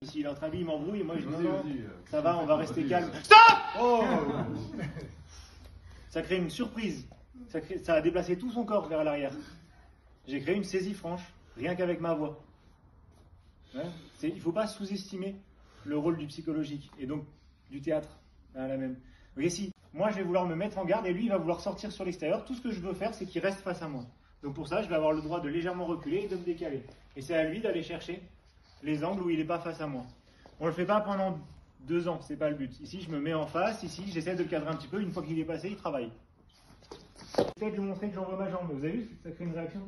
S'il est en train de il m'embrouille, et moi je dis non, vas-y, ça va, on va rester calme. Stop! Oh! Ça crée une surprise. Ça a déplacé tout son corps vers l'arrière. J'ai créé une saisie franche, rien qu'avec ma voix. Hein, il ne faut pas sous-estimer le rôle du psychologique et donc du théâtre. Hein, la même. Okay, si moi je vais vouloir me mettre en garde et lui il va vouloir sortir sur l'extérieur, tout ce que je veux faire c'est qu'il reste face à moi. Donc pour ça je vais avoir le droit de légèrement reculer et de me décaler. Et c'est à lui d'aller chercher les angles où il n'est pas face à moi. On ne le fait pas pendant 2 ans, c'est pas le but. Ici je me mets en face, ici j'essaie de le cadrer un petit peu, une fois qu'il est passé il travaille. Peut-être lui montrer que j'envoie ma jambe, vous avez vu, ça crée une réaction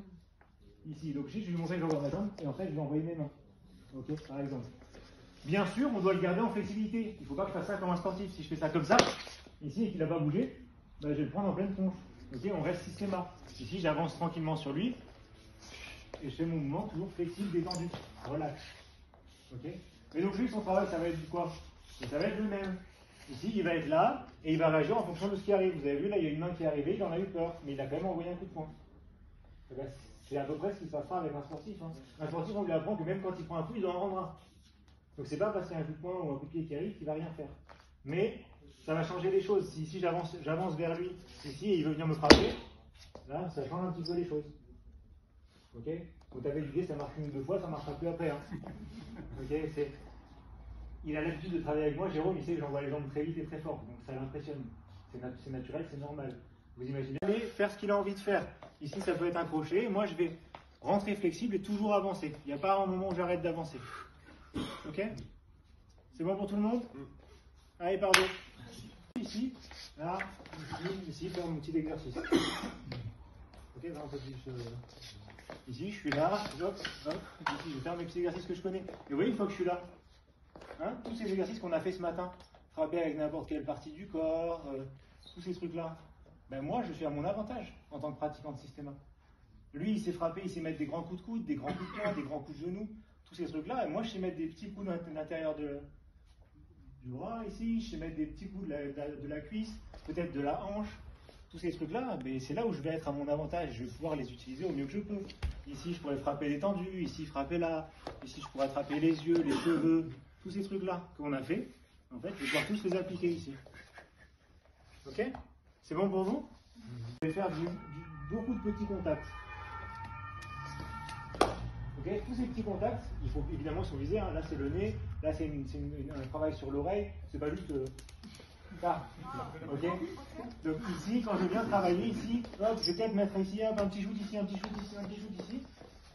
ici. Donc ici je vais lui montrer que j'envoie ma jambe et en fait je vais envoyer mes mains. Ok, par exemple. Bien sûr, on doit le garder en flexibilité. Il ne faut pas que je fasse ça comme un sportif. Si je fais ça comme ça, ici, et qu'il n'a pas bougé, ben, je vais le prendre en pleine tronche. Ok, on reste systématique. Ici, j'avance tranquillement sur lui. Et je fais mon mouvement toujours flexible, détendu. Relax. Ok. Mais donc lui, son travail, ça va être du quoi? Et ça va être le même. Ici, il va être là, et il va réagir en fonction de ce qui arrive. Vous avez vu, là, il y a une main qui est arrivée, il en a eu peur. Mais il a quand même envoyé un coup de poing. C'est à peu près ce qui se passera avec un sportif. Hein. Un sportif, on lui apprend que même quand il prend un coup, il en rendra. Donc c'est pas parce qu'il y a un coup de poing ou un coup de pied qui arrive qu'il va rien faire. Mais ça va changer les choses. Si ici j'avance vers lui, ici et il veut venir me frapper, là ça change un petit peu les choses. Ok? Vous avez l'idée, ça marche 1 ou 2 fois, ça ne marchera plus après. Hein. Ok? Il a l'habitude de travailler avec moi, Jérôme, il sait que j'envoie les jambes très vite et très fort, donc ça l'impressionne. C'est naturel, c'est normal. Vous imaginez? Allez faire ce qu'il a envie de faire. Ici ça peut être un crochet, moi je vais rentrer flexible et toujours avancer. Il n'y a pas un moment où j'arrête d'avancer. Ok? C'est bon pour tout le monde? Allez, pardon. Ici, là, ici, faire mon petit exercice. Ok, là, un peu plus. Ici, je suis là, hop, hop. Ici, je vais faire mes petits exercices que je connais. Et vous voyez, une fois que je suis là, hein, tous ces exercices qu'on a fait ce matin, frapper avec n'importe quelle partie du corps, tous ces trucs-là, ben moi, je suis à mon avantage en tant que pratiquant de systéma. Lui, il sait frapper, il sait mettre des grands coups de coude, des grands coups de poing, des grands coups de genoux, tous ces trucs-là. Et moi, je sais mettre des petits coups à l'intérieur du bras, ici, je sais mettre des petits coups de la cuisse, peut-être de la hanche, tous ces trucs-là. Mais c'est là où je vais être à mon avantage. Je vais pouvoir les utiliser au mieux que je peux. Ici, je pourrais frapper les tendus, ici, frapper là, ici, je pourrais attraper les yeux, les cheveux, tous ces trucs-là qu'on a fait. En fait, je vais pouvoir tous les appliquer ici. Ok? C'est bon pour vous? Je vais faire beaucoup de petits contacts. Okay. Tous ces petits contacts, il faut évidemment sont visés. Hein. Là c'est le nez, là c'est un travail sur l'oreille, c'est pas juste ça. Okay. Donc ici, quand je viens travailler ici, hop, je vais peut-être mettre ici hop, un petit shoot ici, un petit shoot ici, un petit shoot ici.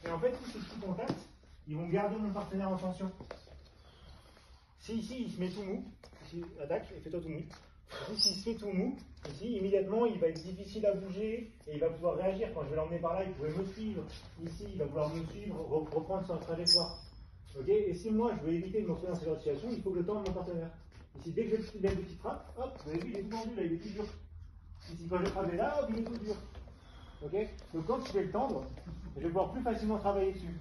Et en fait, tous ces petits contacts, ils vont garder mon partenaire en tension. Si ici il se met tout mou, ici attaque, et fais-toi tout mou. Ici, s'il se fait tout mou, ici, immédiatement, il va être difficile à bouger et il va pouvoir réagir. Quand je vais l'emmener par là, il pourrait me suivre. Ici, il va vouloir me suivre, reprendre sa trajectoire. Okay, et si moi, je veux éviter de me retrouver dans cette situation, il faut que je tende mon partenaire. Ici, dès que je lève des petites frappes, hop, vous avez vu, il est tout tendu, là, il est tout dur. Ici, quand je frappe là, hop, il est tout dur. Okay, donc quand je vais le tendre, je vais pouvoir plus facilement travailler dessus.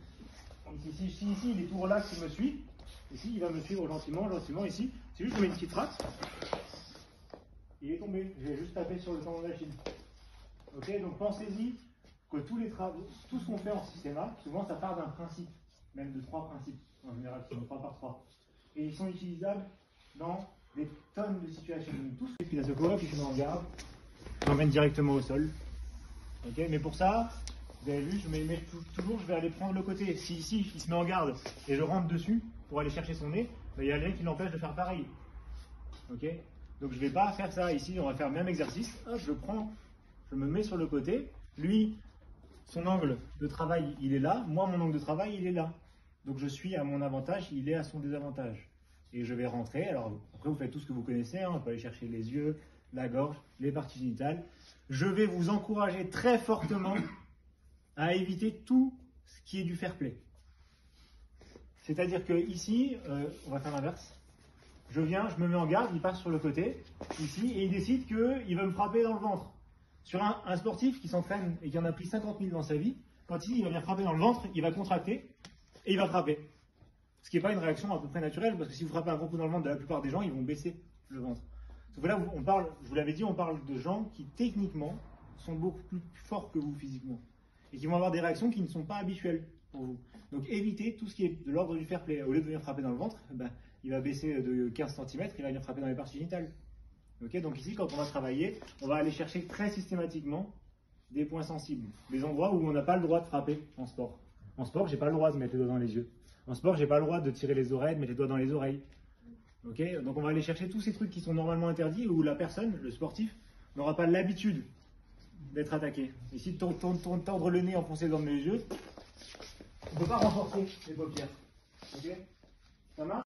Ici, si ici, il est tout relax, il me suit. Ici, il va me suivre gentiment, gentiment. Ici, c'est juste que je mets une petite frappe. Il est tombé, je vais juste taper sur le tendon d'Achille. Ok, donc pensez-y que tout ce qu'on fait en systéma, souvent ça part d'un principe, même de 3 principes, en général, qui sont 3 par 3. Et ils sont utilisables dans des tonnes de situations. Tous les pieds à secours, puis je mets en garde, je m'emmène directement au sol. Ok, mais pour ça, vous avez vu, toujours, je vais aller prendre le côté. Si ici, il se met en garde et je rentre dessus pour aller chercher son nez, ben, il y a rien qui l'empêche de faire pareil. Ok. Donc je ne vais pas faire ça ici, on va faire le même exercice. Hop, je me mets sur le côté. Lui, son angle de travail, il est là. Moi, mon angle de travail, il est là. Donc je suis à mon avantage, il est à son désavantage. Et je vais rentrer. Alors après, vous faites tout ce que vous connaissez. Hein. On peut aller chercher les yeux, la gorge, les parties génitales. Je vais vous encourager très fortement à éviter tout ce qui est du fair play. C'est-à-dire que ici, on va faire l'inverse. Je viens, je me mets en garde, il passe sur le côté, ici, et il décide qu'il va me frapper dans le ventre. Sur un sportif qui s'entraîne et qui en a pris 50 000 dans sa vie, quand il va venir frapper dans le ventre, il va contracter et il va frapper. Ce qui n'est pas une réaction à peu près naturelle, parce que si vous frappez un gros coup dans le ventre de la plupart des gens, ils vont baisser le ventre. Sauf que là, on parle, je vous l'avais dit, on parle de gens qui techniquement sont beaucoup plus forts que vous physiquement. et qui vont avoir des réactions qui ne sont pas habituelles pour vous. Donc évitez tout ce qui est de l'ordre du fair play. Au lieu de venir frapper dans le ventre, ben, il va baisser de 15 cm, il va venir frapper dans les parties génitales. Okay, donc ici, quand on va travailler, on va aller chercher très systématiquement des points sensibles, des endroits où on n'a pas le droit de frapper en sport. En sport, j'ai pas le droit de mettre les doigts dans les yeux. En sport, j'ai pas le droit de tirer les oreilles, de mettre les doigts dans les oreilles. Okay, donc on va aller chercher tous ces trucs qui sont normalement interdits, où la personne, le sportif, n'aura pas l'habitude d'être attaqué. Ici, tordre le nez, enfoncer dans les yeux, on ne peut pas renforcer les paupières. Okay, ça marche?